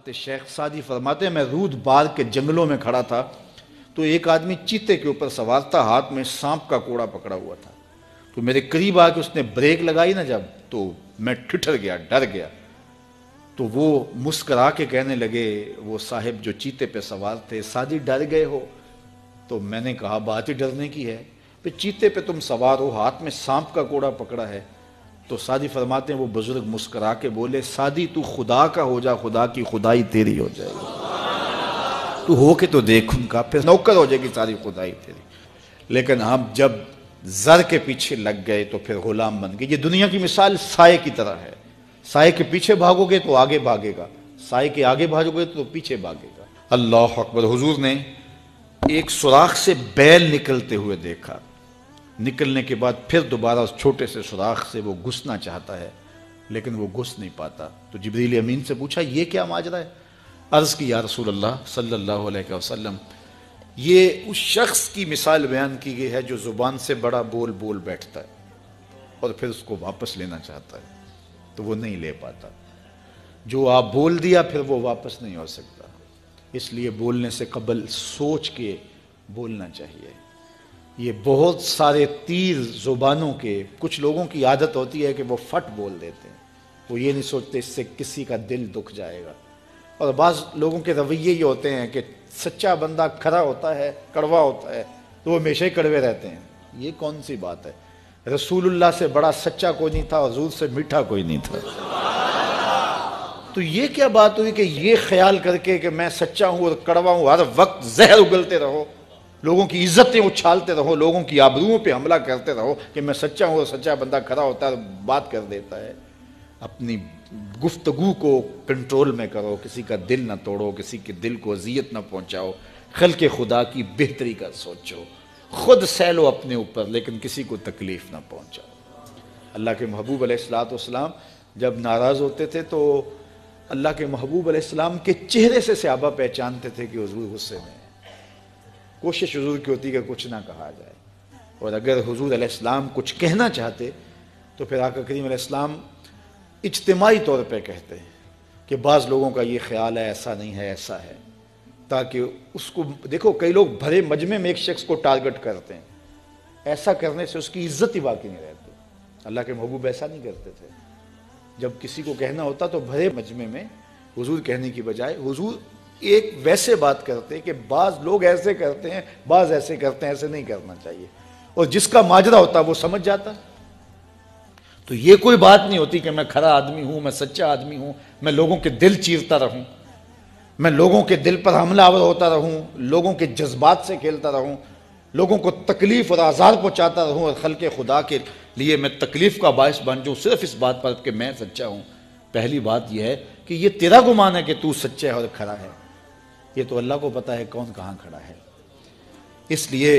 شیخ Saadi فرماتے ہیں میں رود بار کے جنگلوں میں کھڑا تھا تو ایک آدمی چیتے کے اوپر سوار تھا، ہاتھ میں سانپ کا کوڑا پکڑا ہوا تھا۔ تو میرے قریب آ کے اس نے بریک لگائی نا جب، تو میں ٹھٹر گیا، ڈر گیا۔ تو وہ مسکرا کے کہنے لگے، وہ صاحب جو چیتے پہ سوار تھے، سعدی ڈر گئے ہو؟ تو میں نے کہا بات ہی ڈرنے کی ہے، پھر چیتے پہ تم سوار ہو، ہاتھ میں سانپ کا کوڑا پکڑا ہے۔ تو سعدی فرماتے ہیں وہ بزرگ مسکرا کے بولے، سعدی تو خدا کا ہو جا، خدا کی خدائی تیری ہو جائے گی۔ تو ہو کے تو دیکھ ان کا، پھر نوکر ہو جائے گی ساری خدائی تیری۔ لیکن ہم جب زر کے پیچھے لگ گئے تو پھر غلام بن گئے۔ یہ دنیا کی مثال سائے کی طرح ہے، سائے کے پیچھے بھاگو گے تو آگے بھاگے گا، سائے کے آگے بھاگو گے تو پیچھے بھاگے گا۔ اللہ اکبر۔ حضور نے ایک سوراخ سے بیل نکلتے ہوئے دیکھا، نکلنے کے بعد پھر دوبارہ اس چھوٹے سے سوراخ سے وہ گھسنا چاہتا ہے لیکن وہ گھس نہیں پاتا۔ تو جبریل امین سے پوچھا یہ کیا ماجرا ہے؟ عرض کی یا رسول اللہ صلی اللہ علیہ وسلم، یہ اس شخص کی مثال بیان کی گئی ہے جو زبان سے بڑا بول بول بیٹھتا ہے اور پھر اس کو واپس لینا چاہتا ہے تو وہ نہیں لے پاتا۔ جو آپ بول دیا پھر وہ واپس نہیں ہو سکتا، اس لیے بولنے سے قبل سوچ کے بولنا چاہیے۔ یہ بہت سارے تیر زبانوں کے، کچھ لوگوں کی عادت ہوتی ہے کہ وہ فٹ بول دیتے ہیں، وہ یہ نہیں سوچتے اس سے کسی کا دل دکھ جائے گا۔ اور بعض لوگوں کے رویے یہ ہوتے ہیں کہ سچا بندہ کھرا ہوتا ہے، کڑوا ہوتا ہے تو وہ ہمیشہ ہی کڑوے رہتے ہیں۔ یہ کون سی بات ہے؟ رسول اللہ سے بڑا سچا کوئی نہیں تھا، حضور سے میٹھا کوئی نہیں تھا۔ تو یہ کیا بات ہوئی کہ یہ خیال کر کے کہ میں سچا ہوں اور کڑوا ہوں، ہر وقت زہر اگلتے رہو، لوگوں کی عزتیں اچھالتے رہو، لوگوں کی آبروؤں پہ حملہ کرتے رہو کہ میں سچا ہوں اور سچا بندہ کھڑا ہوتا ہے بات کر دیتا ہے۔ اپنی گفتگو کو کنٹرول میں کرو، کسی کا دل نہ توڑو، کسی کے دل کو اذیت نہ پہنچاؤ، خلق خدا کی بہتری کا سوچو، خود سہ لو اپنے اوپر لیکن کسی کو تکلیف نہ پہنچاؤ۔ اللہ کے محبوب علیہ السلام جب ناراض ہوتے تھے تو اللہ کے محبوب علیہ السلام کے چہرے سے صحابہ پہچانتے تھے کہ حضور غصے میں۔ کوشش حضور کی ہوتی کہ کچھ نہ کہا جائے، اور اگر حضور علیہ السلام کچھ کہنا چاہتے تو پھر آقا کریم علیہ السلام اجتماعی طور پہ کہتے ہیں کہ بعض لوگوں کا یہ خیال ہے، ایسا نہیں ہے، ایسا ہے، تاکہ اس کو دیکھو کئی لوگ بھرے مجمع میں ایک شخص کو ٹارگٹ کرتے ہیں، ایسا کرنے سے اس کی عزت ہی باقی نہیں رہتی۔ اللہ کے محبوب ایسا نہیں کرتے تھے، جب کسی کو کہنا ہوتا تو بھرے مجمع میں حضور کہنے کی بجائے حضور ایک ویسے بات کرتے کہ بعض لوگ ایسے کرتے ہیں، بعض ایسے کرتے ہیں، ایسے نہیں کرنا چاہیے، اور جس کا ماجرا ہوتا وہ سمجھ جاتا۔ تو یہ کوئی بات نہیں ہوتی کہ میں کھرا آدمی ہوں، میں سچا آدمی ہوں، میں لوگوں کے دل چیرتا رہوں، میں لوگوں کے دل پر حملہ آور ہوتا رہوں، لوگوں کے جذبات سے کھیلتا رہوں، لوگوں کو تکلیف اور آزار پہنچاتا رہوں اور خلق خدا کے لیے میں تکلیف کا باعث بن جاؤں صرف اس بات پر کہ میں سچا ہوں۔ پہلی بات یہ ہے کہ یہ تیرا گمان ہے کہ تو سچا ہے اور کھڑا ہے، یہ تو اللہ کو پتا ہے کون کہاں کھڑا ہے۔ اس لیے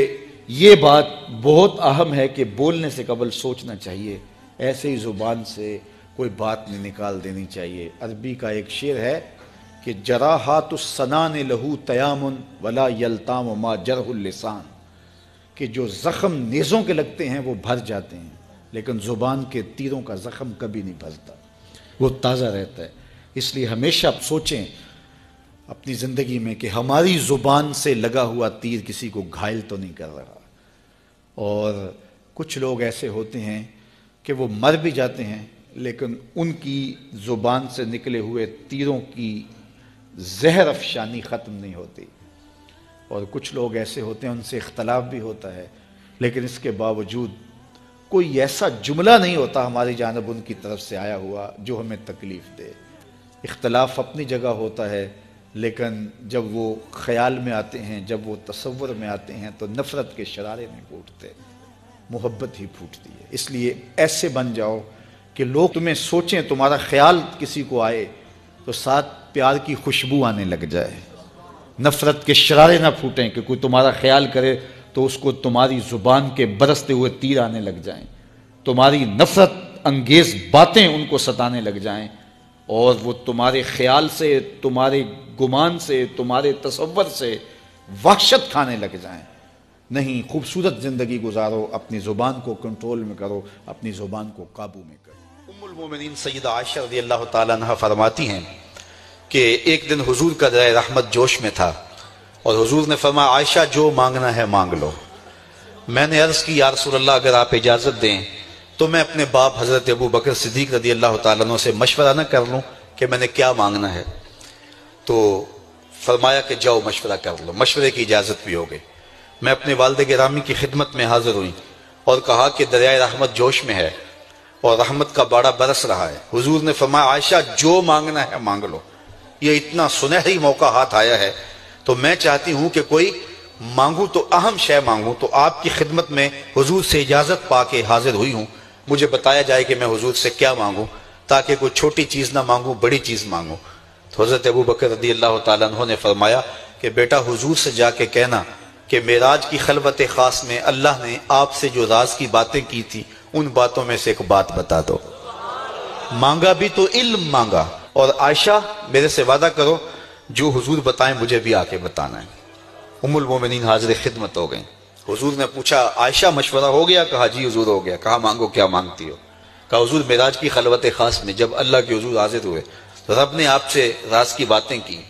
یہ بات بہت اہم ہے کہ بولنے سے قبل سوچنا چاہیے، ایسے ہی زبان سے کوئی بات نہیں نکال دینی چاہیے۔ عربی کا ایک شعر ہے کہ جراحات السنان لہو تیام ولا یلتام ما جرح اللسان، کہ جو زخم نیزوں کے لگتے ہیں وہ بھر جاتے ہیں لیکن زبان کے تیروں کا زخم کبھی نہیں بھرتا، وہ تازہ رہتا ہے۔ اس لیے ہمیشہ آپ سوچیں اپنی زندگی میں کہ ہماری زبان سے لگا ہوا تیر کسی کو گھائل تو نہیں کر رہا۔ اور کچھ لوگ ایسے ہوتے ہیں کہ وہ مر بھی جاتے ہیں لیکن ان کی زبان سے نکلے ہوئے تیروں کی زہر افشانی ختم نہیں ہوتی، اور کچھ لوگ ایسے ہوتے ہیں ان سے اختلاف بھی ہوتا ہے لیکن اس کے باوجود کوئی ایسا جملہ نہیں ہوتا ہماری جانب ان کی طرف سے آیا ہوا جو ہمیں تکلیف دے۔ اختلاف اپنی جگہ ہوتا ہے لیکن جب وہ خیال میں آتے ہیں، جب وہ تصور میں آتے ہیں تو نفرت کے شرارے نہیں پھوٹتے، محبت ہی پھوٹتی ہے۔ اس لیے ایسے بن جاؤ کہ لوگ تمہیں سوچیں، تمہارا خیال کسی کو آئے تو ساتھ پیار کی خوشبو آنے لگ جائے، نفرت کے شرارے نہ پھوٹیں کہ کوئی تمہارا خیال کرے تو اس کو تمہاری زبان کے برستے ہوئے تیر آنے لگ جائیں، تمہاری نفرت انگیز باتیں ان کو ستانے لگ جائیں اور وہ تمہارے خیال سے، تمہارے گمان سے، تمہارے تصور سے وحشت کھانے لگ جائیں۔ نہیں، خوبصورت زندگی گزارو، اپنی زبان کو کنٹرول میں کرو، اپنی زبان کو قابو میں کرو۔ ام المومنین سیدہ عائشہ رضی اللہ تعالیٰ عنہ فرماتی ہیں کہ ایک دن حضور کا درائے رحمت جوش میں تھا اور حضور نے فرمایا عائشہ جو مانگنا ہے مانگ لو۔ میں نے عرض کی یا رسول اللہ اگر آپ اجازت دیں تو میں اپنے باپ حضرت ابو بکر صدیق رضی اللہ تعالیٰ عنہ سے مشورہ نہ کر لوں کہ میں نے کیا مانگنا ہے؟ تو فرمایا کہ جاؤ مشورہ کر لو، مشورے کی اجازت بھی ہو گئی۔ میں اپنے والد گرامی کی خدمت میں حاضر ہوئی اور کہا کہ دریائے رحمت جوش میں ہے اور رحمت کا باڑا برس رہا ہے۔ حضور نے فرمایا عائشہ جو مانگنا ہے مانگ لو، یہ اتنا سنہری موقع ہاتھ آیا ہے تو میں چاہتی ہوں کہ کوئی مانگوں تو اہم شے مانگوں، تو آپ کی خدمت میں حضور سے اجازت پا کے حاضر ہوئی ہوں، مجھے بتایا جائے کہ میں حضور سے کیا مانگوں تاکہ کوئی چھوٹی چیز نہ مانگوں، بڑی چیز مانگوں۔ تو حضرت ابو بکر رضی اللہ تعالیٰ عنہ نے فرمایا کہ بیٹا حضور سے جا کے کہنا کہ معراج کی خلوت خاص میں اللہ نے آپ سے جو راز کی باتیں کی تھی ان باتوں میں سے ایک بات بتا دو۔ مانگا بھی تو علم مانگا، اور عائشہ میرے سے وعدہ کرو جو حضور بتائیں مجھے بھی آ کے بتانا ہے۔ ام المومنین حاضر خدمت ہو گئیں۔ حضور نے پوچھا عائشہ مشورہ ہو گیا؟ کہا جی حضور ہو گیا۔ کہا مانگو کیا مانگتی ہو؟ کہا حضور معراج کی خلوت خاص میں جب اللہ کے حضور حاضر ہوئے تو رب نے آپ سے راز کی باتیں کی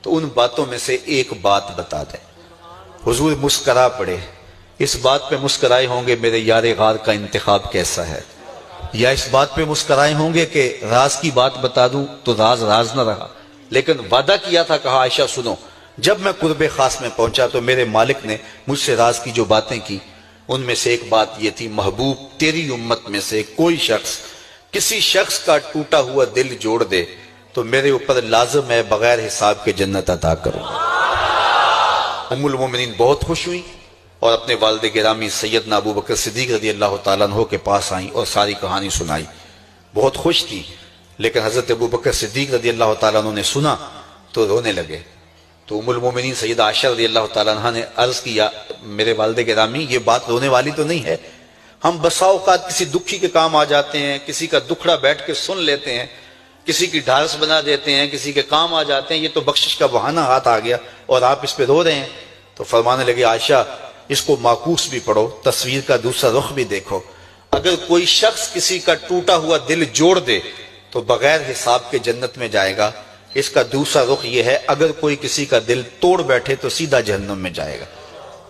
تو ان باتوں میں سے ایک بات بتا دیں۔ حضور مسکرا پڑے۔ اس بات پہ مسکرائے ہوں گے میرے یار غار کا انتخاب کیسا ہے، یا اس بات پہ مسکرائے ہوں گے کہ راز کی بات بتا دوں تو راز راز نہ رہا، لیکن وعدہ کیا تھا۔ کہا عائشہ سنو، جب میں قرب خاص میں پہنچا تو میرے مالک نے مجھ سے راز کی جو باتیں کی ان میں سے ایک بات یہ تھی، محبوب تیری امت میں سے کوئی شخص کسی شخص کا ٹوٹا ہوا دل جوڑ دے تو میرے اوپر لازم ہے بغیر حساب کے جنت عطا کروں۔ ام المومنین بہت خوش ہوئی اور اپنے والد گرامی سیدنا ابو بکر صدیق رضی اللہ تعالیٰ عنہ کے پاس آئیں اور ساری کہانی سنائی۔ بہت خوش تھی، لیکن حضرت ابو بکر صدیق رضی اللہ تعالیٰ عنہ نے سنا تو رونے لگے۔ تو ام المومنین سیدہ عائشہ رضی اللہ تعالیٰ عنہ نے عرض کیا میرے والد گرامی یہ بات رونے والی تو نہیں ہے، ہم بسا اوقات کسی دکھی کے کام آ جاتے ہیں، کسی کا دکھڑا بیٹھ کے سن لیتے ہیں، کسی کی ڈھارس بنا دیتے ہیں، کسی کے کام آ جاتے ہیں، یہ تو بخشش کا بہانہ ہاتھ آ گیا اور آپ اس پہ رو رہے ہیں۔ تو فرمانے لگے عائشہ اس کو معکوس بھی پڑھو، تصویر کا دوسرا رخ بھی دیکھو، اگر کوئی شخص کسی کا ٹوٹا ہوا دل جوڑ دے تو بغیر حساب کے جنت میں جائے گا، اس کا دوسرا رخ یہ ہے اگر کوئی کسی کا دل توڑ بیٹھے تو سیدھا جہنم میں جائے گا۔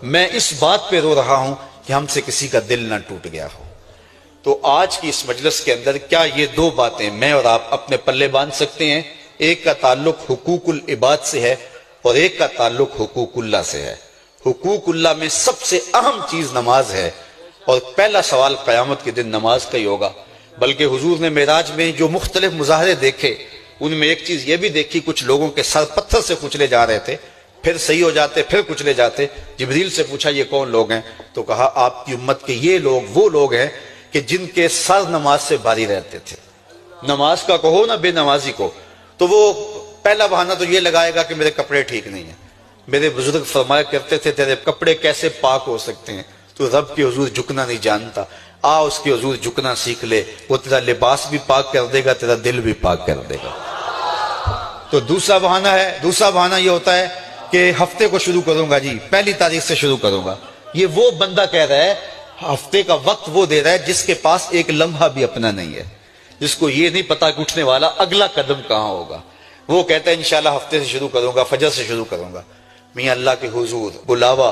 میں اس بات پہ رو رہا ہوں کہ ہم سے کسی کا دل نہ ٹوٹ گیا ہو۔ تو آج کی اس مجلس کے اندر کیا یہ دو باتیں میں اور آپ اپنے پلے باندھ سکتے ہیں؟ ایک کا تعلق حقوق العباد سے ہے اور ایک کا تعلق حقوق اللہ سے ہے۔ حقوق اللہ میں سب سے اہم چیز نماز ہے، اور پہلا سوال قیامت کے دن نماز کا ہی ہوگا۔ بلکہ حضور نے معراج میں جو مختلف مظاہرے دیکھے ان میں ایک چیز یہ بھی دیکھی، کچھ لوگوں کے سر پتھر سے کچلے جا رہے تھے، پھر صحیح ہو جاتے، پھر کچلے جاتے۔ جبریل سے پوچھا یہ کون لوگ ہیں؟ تو کہا آپ کی امت کے یہ لوگ وہ لوگ ہیں کہ جن کے سر نماز سے بھاری رہتے تھے۔ نماز کا کہو نہ بے نمازی کو، تو وہ پہلا بہانہ تو یہ لگائے گا کہ میرے کپڑے ٹھیک نہیں ہیں۔ میرے بزرگ فرمایا کرتے تھے تیرے کپڑے کیسے پاک ہو سکتے ہیں، تو رب کے حضور جھکنا نہیں جانتا، آ اس کے حضور جھکنا سیکھ لے، وہ تیرا لباس بھی پاک کر دے گا، تیرا دل بھی پاک کر دے گا۔ تو دوسرا بہانہ ہے، دوسرا بہانہ یہ ہوتا ہے کہ ہفتے کو شروع کروں گا جی، پہلی تاریخ سے شروع کروں گا۔ یہ وہ بندہ کہہ رہا ہے، ہفتے کا وقت وہ دے رہا ہے جس کے پاس ایک لمحہ بھی اپنا نہیں ہے، جس کو یہ نہیں پتا کہ اٹھنے والا اگلا قدم کہاں ہوگا۔ وہ کہتا ہے انشاءاللہ ہفتے سے شروع کروں گا، فجر سے شروع کروں گا۔ میاں اللہ کے حضور بلاوا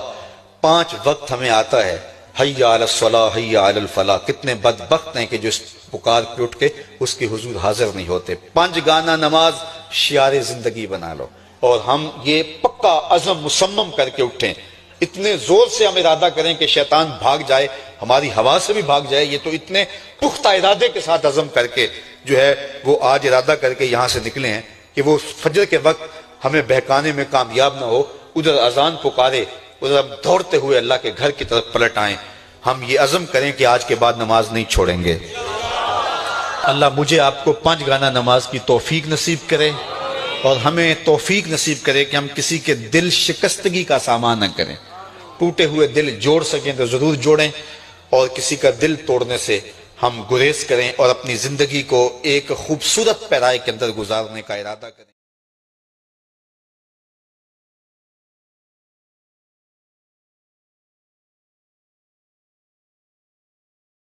5 وقت ہمیں آتا ہے، حی علی الصلاۃ حی علی الفلاح۔ کتنے بدبخت ہیں کہ جو اس پکار پہ اٹھ کے اس کے حضور حاضر نہیں ہوتے۔ 5 گانا نماز شعار زندگی بنا لو، اور ہم یہ پکا عزم مصمم کر کے اٹھیں، اتنے زور سے ہم ارادہ کریں کہ شیطان بھاگ جائے، ہماری ہوا سے بھی بھاگ جائے۔ یہ تو اتنے پختہ ارادے کے ساتھ عزم کر کے جو ہے وہ آج ارادہ کر کے یہاں سے نکلے ہیں کہ وہ فجر کے وقت ہمیں بہکانے میں کامیاب نہ ہو، ادھر اذان پکارے ادھر ہم دوڑتے ہوئے اللہ کے گھر کی طرف پلٹ آئیں۔ ہم یہ عزم کریں کہ آج کے بعد نماز نہیں چھوڑیں گے۔ اللہ مجھے آپ کو 5 گانا نماز کی توفیق نصیب کرے، اور ہمیں توفیق نصیب کرے کہ ہم کسی کے دل شکستگی کا سامان نہ کریں۔ ٹوٹے ہوئے دل جوڑ سکیں تو ضرور جوڑیں، اور کسی کا دل توڑنے سے ہم گریز کریں اور اپنی زندگی کو ایک خوبصورت پیرائی کے اندر گزارنے کا ارادہ کریں۔